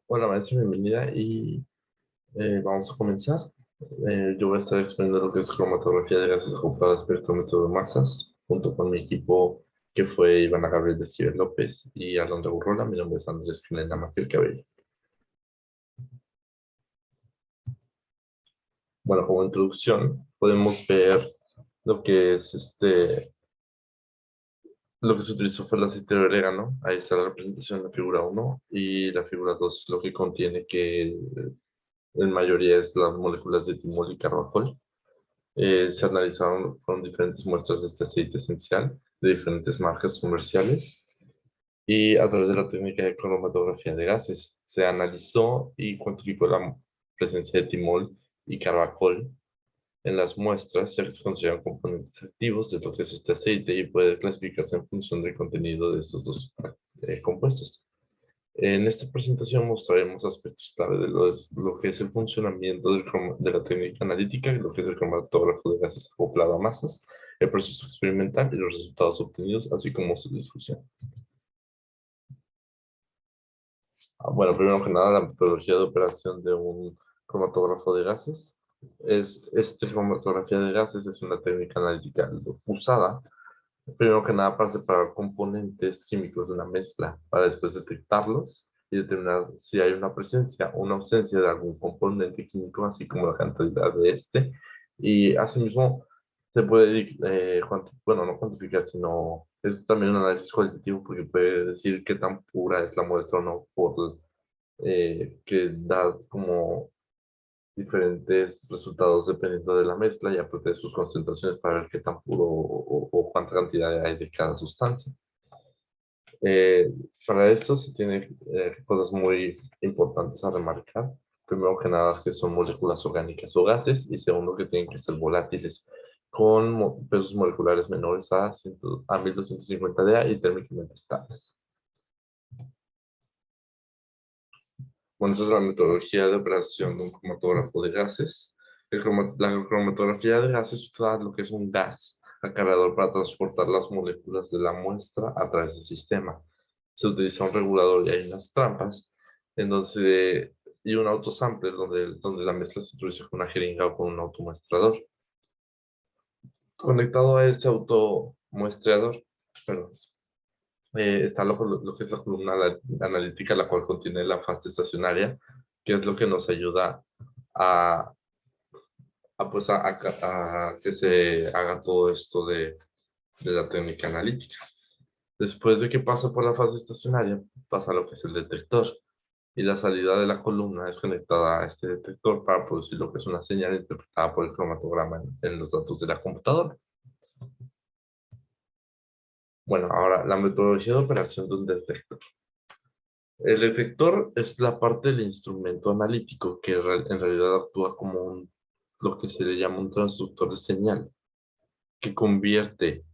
Hola maestra, bienvenida y vamos a comenzar. Yo voy a estar exponiendo lo que es cromatografía de gases acopladas espectrómetro de masas, junto con mi equipo que fue Ivana Gabriel de Esquivel López y Alondra Urrola. Mi nombre es Andrés Canela Mafiel Cabello. Bueno, como introducción, podemos ver lo que es lo que se utilizó fue el aceite de orégano. Ahí está la representación en la figura 1 y la figura 2, lo que contiene que en mayoría es las moléculas de timol y carbajol. Se analizaron con diferentes muestras de este aceite esencial de diferentes marcas comerciales y a través de la técnica de cromatografía de gases se analizó y cuantificó la presencia de timol y carbajol en las muestras, ya que se consideran componentes activos de lo que es este aceite y puede clasificarse en función del contenido de estos dos compuestos. En esta presentación mostraremos aspectos clave de lo que es el funcionamiento de la técnica analítica, lo que es el cromatógrafo de gases acoplado a masas, el proceso experimental y los resultados obtenidos, así como su discusión. Bueno, primero que nada, la metodología de operación de un cromatógrafo de gases. Cromatografía de gases es una técnica analítica usada, primero que nada, para separar componentes químicos de una mezcla, para después detectarlos y determinar si hay una presencia o una ausencia de algún componente químico, así como la cantidad de este. Y asimismo, se puede, bueno, no cuantificar, sino es también un análisis cualitativo porque puede decir qué tan pura es la muestra o no, por que da como diferentes resultados dependiendo de la mezcla y aparte de sus concentraciones para ver qué tan puro o cuánta cantidad hay de cada sustancia. Eh, para esto se tienen cosas muy importantes a remarcar. Primero que nada, que son moléculas orgánicas o gases, y segundo, que tienen que ser volátiles, con pesos moleculares menores a 1250 DA y térmicamente estables. Bueno, esa es la metodología de operación de un cromatógrafo de gases. La cromatografía de gases usa lo que es un gas acarreador para transportar las moléculas de la muestra a través del sistema. Se utiliza un regulador y hay unas trampas y un autosampler donde la mezcla se introduce con una jeringa o con un automuestrador. Conectado a ese automuestrador, perdón, está lo que es la columna analítica, la cual contiene la fase estacionaria, que es lo que nos ayuda a, pues a que se haga todo esto de la técnica analítica. Después de que pasa por la fase estacionaria, pasa lo que es el detector. Y la salida de la columna es conectada a este detector para producir lo que es una señal interpretada por el cromatograma en los datos de la computadora. Bueno, ahora la metodología de operación de un detector. El detector es la parte del instrumento analítico que en realidad actúa como lo que se le llama un transductor de señal, que convierte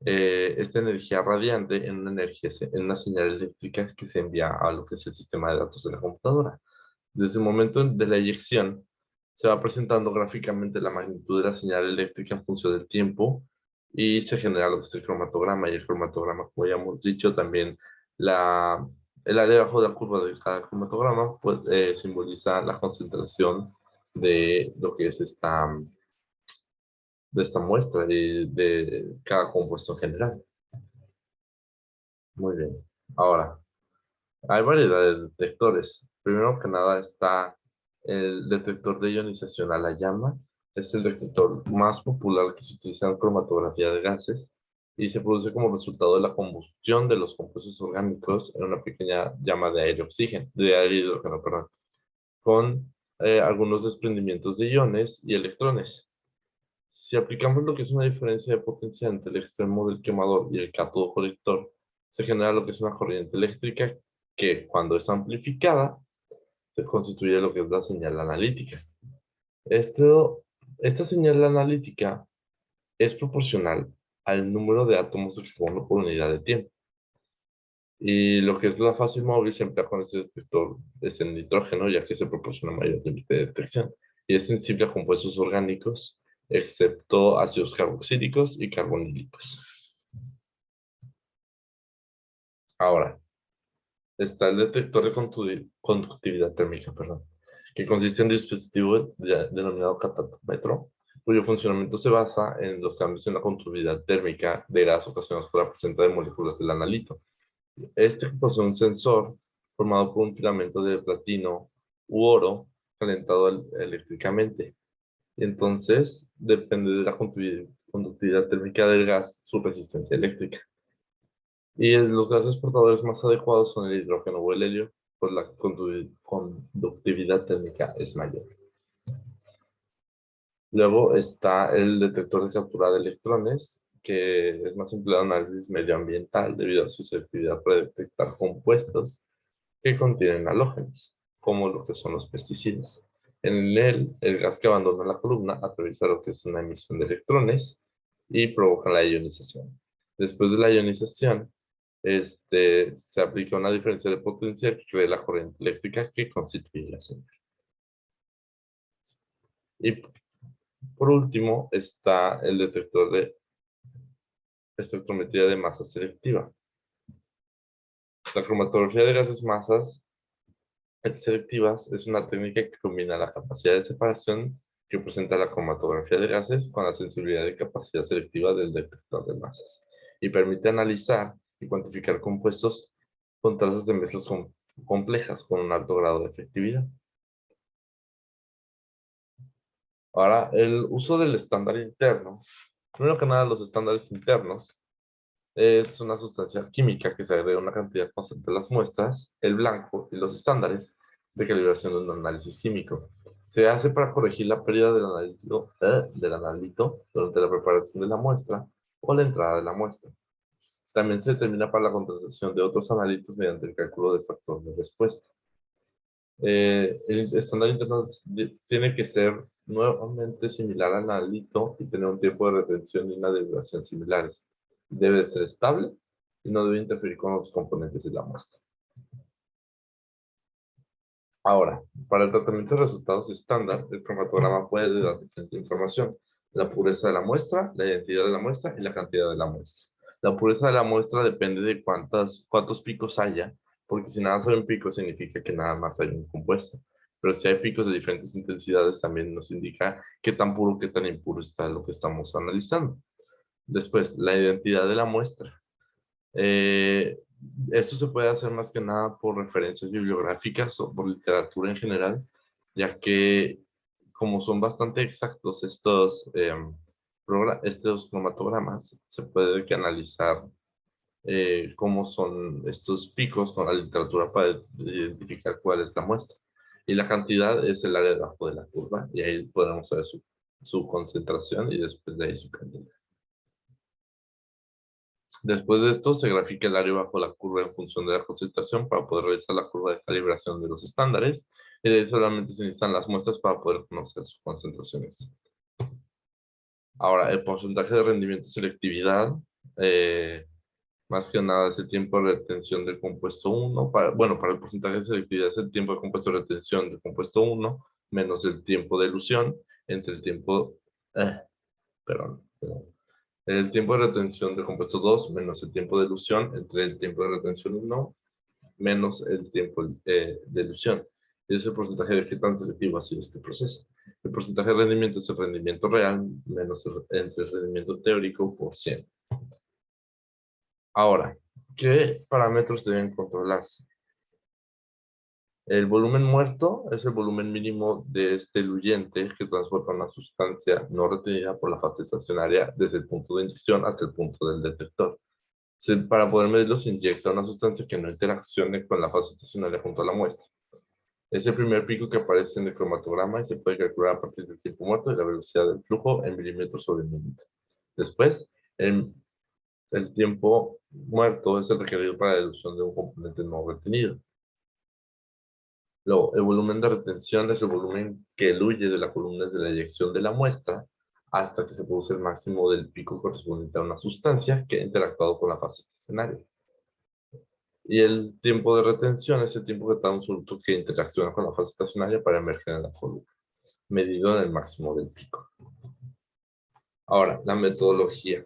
esta energía radiante en en una señal eléctrica que se envía a lo que es el sistema de datos de la computadora. Desde el momento de la eyección, se va presentando gráficamente la magnitud de la señal eléctrica en función del tiempo y se genera lo que es el cromatograma. Y el cromatograma, como ya hemos dicho, también la, el área debajo de la curva de cada cromatograma pues, simboliza la concentración de lo que es de esta muestra y de cada compuesto en general. Muy bien. Ahora, hay variedad de detectores. Primero que nada está el detector de ionización a la llama. Es el detector más popular que se utiliza en cromatografía de gases y se produce como resultado de la combustión de los compuestos orgánicos en una pequeña llama de aire-oxígeno, de aire hidrógeno, perdón, con algunos desprendimientos de iones y electrones. Si aplicamos lo que es una diferencia de potencia entre el extremo del quemador y el cátodo colector, se genera lo que es una corriente eléctrica que, cuando es amplificada, se constituye lo que es la señal analítica. Esto, esta señal analítica es proporcional al número de átomos de carbono por unidad de tiempo. Y lo que es la fase móvil se emplea con este detector es el nitrógeno, ya que se proporciona mayor límite de detección. Y es sensible a compuestos orgánicos, excepto ácidos carboxílicos y carbonílicos. Ahora, Está el detector de conductividad térmica, perdón, que consiste en un dispositivo denominado catalímetro, cuyo funcionamiento se basa en los cambios en la conductividad térmica de gas ocasionados por la presencia de moléculas del analito. Este posee un sensor formado por un filamento de platino u oro calentado eléctricamente. Y entonces depende de la conductividad térmica del gas, su resistencia eléctrica. Y los gases portadores más adecuados son el hidrógeno o el helio, pues la conductividad térmica es mayor. Luego está el detector de captura de electrones, que es más empleado en análisis medioambiental debido a su selectividad para detectar compuestos que contienen halógenos, como lo que son los pesticidas. En él, el gas que abandona la columna atraviesa lo que es una emisión de electrones y provoca la ionización. Después de la ionización, se aplica una diferencia de potencial que crea la corriente eléctrica que constituye la señal. Y por último está el detector de espectrometría de masa selectiva. La cromatografía de gases masas selectivas es una técnica que combina la capacidad de separación que presenta la cromatografía de gases con la sensibilidad y capacidad selectiva del detector de masas y permite analizar y cuantificar compuestos con trazas de mezclas complejas con un alto grado de efectividad. Ahora, el uso del estándar interno. Primero que nada, los estándares internos es una sustancia química que se agrega una cantidad constante a las muestras, el blanco y los estándares de calibración de un análisis químico. Se hace para corregir la pérdida del analito durante la preparación de la muestra o la entrada de la muestra. También se determina para la contratación de otros analitos mediante el cálculo del factor de respuesta. El estándar interno tiene que ser nuevamente similar al analito y tener un tiempo de retención y una duración similares. Debe ser estable y no debe interferir con los componentes de la muestra. Ahora, para el tratamiento de resultados estándar, el cromatograma puede dar diferente información: la pureza de la muestra, la identidad de la muestra y la cantidad de la muestra. La pureza de la muestra depende de cuántos picos haya, porque si nada solo un pico significa que nada más hay un compuesto. Pero si hay picos de diferentes intensidades, también nos indica qué tan puro, qué tan impuro está lo que estamos analizando. Después, la identidad de la muestra. Eh, Esto se puede hacer más que nada por referencias bibliográficas o por literatura en general, ya que como son bastante exactos estos cromatogramas, se puede que analizar cómo son estos picos con la literatura para identificar cuál es la muestra. Y la cantidad es el área debajo de la curva, y ahí podemos ver su concentración y después de ahí su cantidad. Después de esto, se grafica el área bajo la curva en función de la concentración para poder realizar la curva de calibración de los estándares, y de ahí solamente se necesitan las muestras para poder conocer sus concentraciones. Ahora, el porcentaje de rendimiento y selectividad, más que nada es el tiempo de retención del compuesto 1. Bueno, para el porcentaje de selectividad es el tiempo de compuesto de retención del compuesto 1 menos el tiempo de elusión entre el tiempo, perdón. El tiempo de retención del compuesto 2 menos el tiempo de elusión entre el tiempo de retención 1 menos el tiempo de elusión. Y es el porcentaje de qué tan selectivo ha sido este proceso. El porcentaje de rendimiento es el rendimiento real menos entre el rendimiento teórico por 100. Ahora, ¿qué parámetros deben controlarse? El volumen muerto es el volumen mínimo de este diluyente que transporta una sustancia no retenida por la fase estacionaria desde el punto de inyección hasta el punto del detector. Para poder medirlo, se inyecta una sustancia que no interaccione con la fase estacionaria junto a la muestra. Es el primer pico que aparece en el cromatograma y se puede calcular a partir del tiempo muerto y la velocidad del flujo en milímetros sobre minuto. Después, el tiempo muerto es el requerido para la dilución de un componente no retenido. Luego, el volumen de retención es el volumen que diluye de la columna desde la eyección de la muestra hasta que se produce el máximo del pico correspondiente a una sustancia que ha interactuado con la fase estacionaria. Y el tiempo de retención es el tiempo que tarda un soluto que interacciona con la fase estacionaria para emerger en la columna, medido en el máximo del pico. Ahora, la metodología.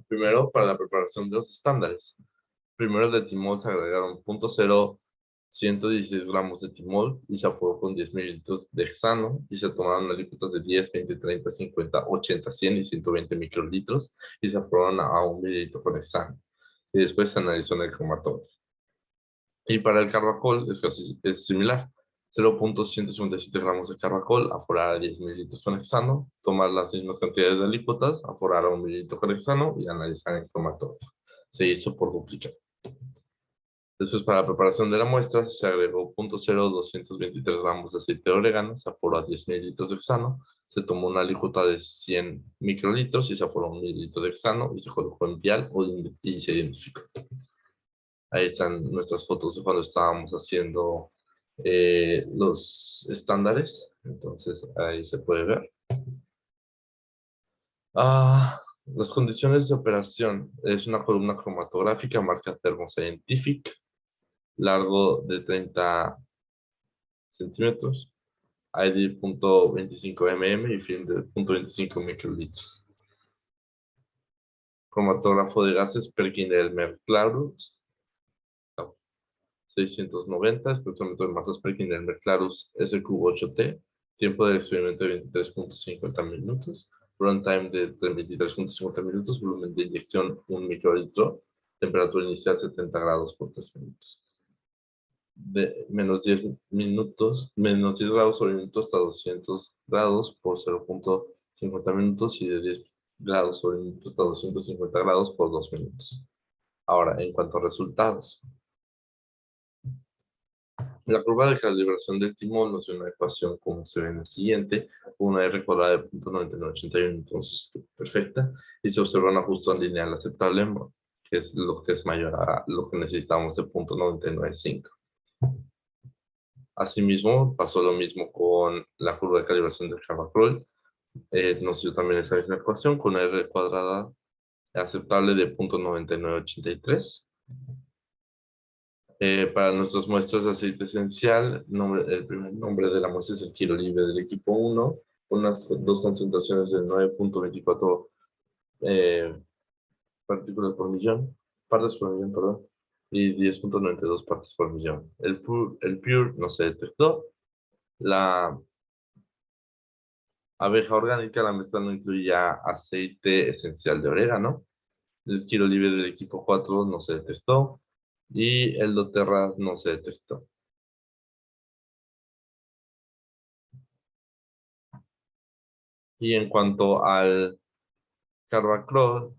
Primero, para la preparación de los estándares. Primero el de timol se agregaron 0.0116 gramos de timol y se apuró con 10 mililitros de hexano y se tomaron alícuotas de 10, 20, 30, 50, 80, 100 y 120 microlitros y se aprobaron a 1 mililitro con hexano. Y después se analizó en el cromatógrafo. Y para el carbacol es similar. 0.157 gramos de carbacol, aforar a 10 mililitros con hexano, tomar las mismas cantidades de alícuotas, aforar a 1 mililitro con hexano y analizar en cromatógrafo. Se hizo por duplicado. Después, para la preparación de la muestra, se agregó 0.0223 gramos de aceite de orégano, se aporó a 10 mililitros de hexano, se tomó una alícuota de 100 microlitros y se aporó 1 mililitro de hexano y se colocó en vial y se identificó. Ahí están nuestras fotos de cuando estábamos haciendo los estándares. Entonces, ahí se puede ver. Las condiciones de operación. Es una columna cromatográfica marca Thermoscientific, largo de 30 centímetros, ID .25 mm y film de 0.25 microlitros. Cromatógrafo de gases Perkin-Elmer Clarus 690, espectrómetro de masas Perkin-Elmer Clarus SQ8T, tiempo de experimento de 23.50 minutos, runtime de 23.50 minutos, volumen de inyección 1 microlitro, temperatura inicial 70 grados por 3 minutos. De menos 10 minutos, menos 10 grados por minuto hasta 200 grados por 0.50 minutos y de 10 grados por minuto hasta 250 grados por 2 minutos. Ahora, en cuanto a resultados. La curva de calibración del timón nos dio una ecuación como se ve en el siguiente, una R cuadrada de 0.9981, entonces perfecta, y se observa un ajuste lineal aceptable, que es lo que es mayor a lo que necesitamos de 0.995. Asimismo, pasó lo mismo con la curva de calibración del Carbacrol. Nos dio también esa misma ecuación con R cuadrada aceptable de 0.9983. Para nuestras muestras de aceite esencial, el primer nombre de la muestra es el kilo libre del equipo 1, con dos concentraciones de 9.24 partículas por millón, partes por millón, perdón, y 10.92 partes por millón. El pure no se detectó. La abeja orgánica, la mezcla no incluía aceite esencial de orégano. El kilo libre del equipo 4 no se detectó. Y el doTERRA no se detectó. Y en cuanto al Carbacrol,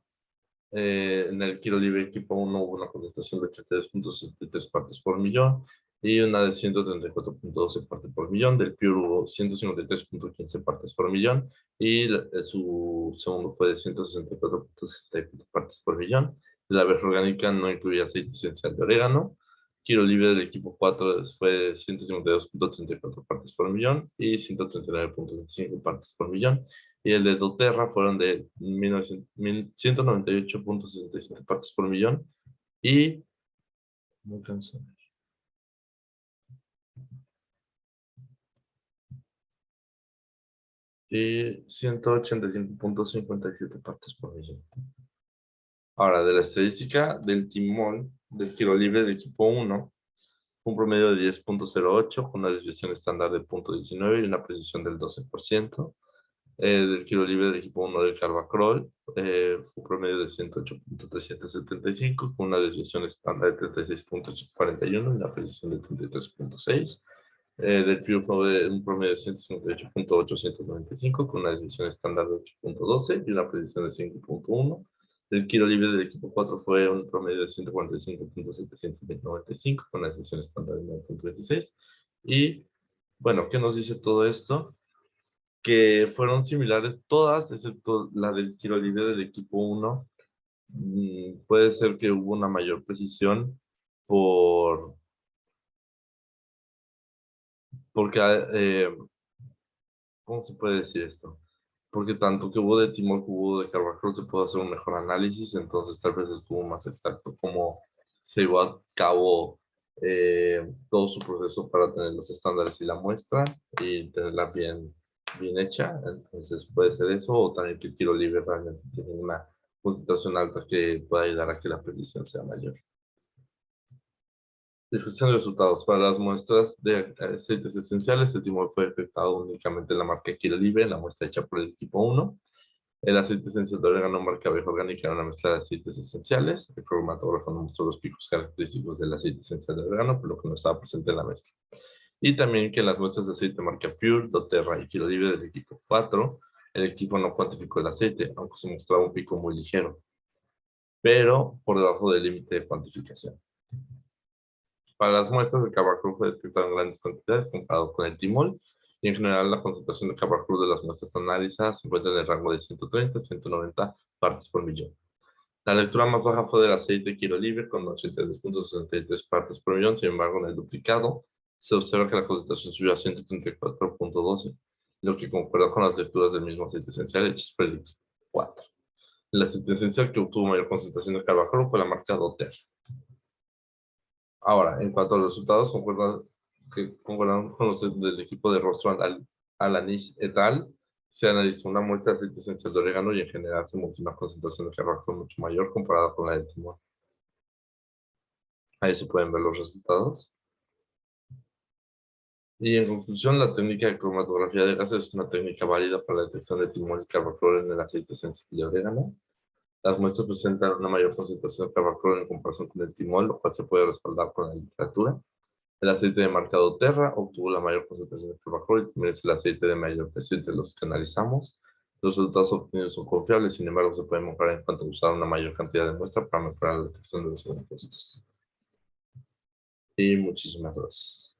en el kilo libre equipo 1 hubo una concentración de 83.63 partes por millón y una de 134.12 partes por millón. Del Pure hubo 153.15 partes por millón y su segundo fue de 164.64 partes por millón. La abeja orgánica no incluía aceite esencial de orégano. Kilo libre del equipo 4 fue de 152.34 partes por millón y 139.25 partes por millón. Y el de doTERRA fueron de 198.67 partes por millón y no alcanzo. Y 185.57 partes por millón. Ahora, de la estadística del timón del tiro libre del equipo 1, un promedio de 10.08 con una desviación estándar de 0.19 y una precisión del 12%. Del kilo libre del equipo 1 del Carbacrol, un promedio de 108.375 con una desviación estándar de 36.41 y una precisión de 33.6. Del Pure un promedio de 158.895 con una desviación estándar de 8.12 y una precisión de 5.1. El kilo libre del equipo 4 fue un promedio de 145.795 con una desviación estándar de 9.26. Y bueno, ¿qué nos dice todo esto? Que fueron similares todas, excepto la del tiro libre del equipo 1. Puede ser que hubo una mayor precisión porque, ¿cómo se puede decir esto? Porque tanto que hubo de timol como hubo de Carvajal se pudo hacer un mejor análisis, entonces tal vez estuvo más exacto cómo se llevó a cabo todo su proceso para tener los estándares y la muestra y tenerla bien hecha. Entonces puede ser eso, o también que el tiro libre realmente tiene una concentración alta que pueda ayudar a que la precisión sea mayor. Descripción de resultados. Para las muestras de aceites esenciales, el timol fue detectado únicamente en la marca Kilo Libre, en la muestra hecha por el equipo 1. El aceite esencial de orégano marca abeja orgánica era una mezcla de aceites esenciales. El cromatógrafo no mostró los picos característicos del aceite esencial de orégano, por lo que no estaba presente en la mezcla. Y también que en las muestras de aceite marca Pure, doTERRA y Kilo Libre del equipo 4, el equipo no cuantificó el aceite, aunque se mostraba un pico muy ligero, pero por debajo del límite de cuantificación. Para las muestras, el carbancol fue detectado en grandes cantidades comparado con el timol, y en general la concentración de carbancol de las muestras analizadas se encuentra en el rango de 130 a 190 partes por millón. La lectura más baja fue del aceite Kilo Libre con 82.63 partes por millón. Sin embargo, en el duplicado se observa que la concentración subió a 134.12, lo que concuerda con las lecturas del mismo aceite esencial hechas por el equipo 4. El aceite esencial que obtuvo mayor concentración de carbancol fue la marca doTERRA. Ahora, en cuanto a los resultados, concuerdan con los del equipo de Rostro Alanis et al. Se analizó una muestra de aceite esencial de orégano y en general se mostró una concentración de carbancol mucho mayor comparada con la de timol. Ahí se pueden ver los resultados. Y en conclusión, la técnica de cromatografía de gases es una técnica válida para la detección de timol y carbancol en el aceite esencial de orégano. Las muestras presentan una mayor concentración de carbancol en comparación con el timol, lo cual se puede respaldar con la literatura. El aceite de marca doTERRA obtuvo la mayor concentración de carbancol y también es el aceite de mayor precio entre los que analizamos. Los resultados obtenidos son confiables, sin embargo, se pueden mejorar en cuanto a usar una mayor cantidad de muestra para mejorar la detección de los compuestos. Y muchísimas gracias.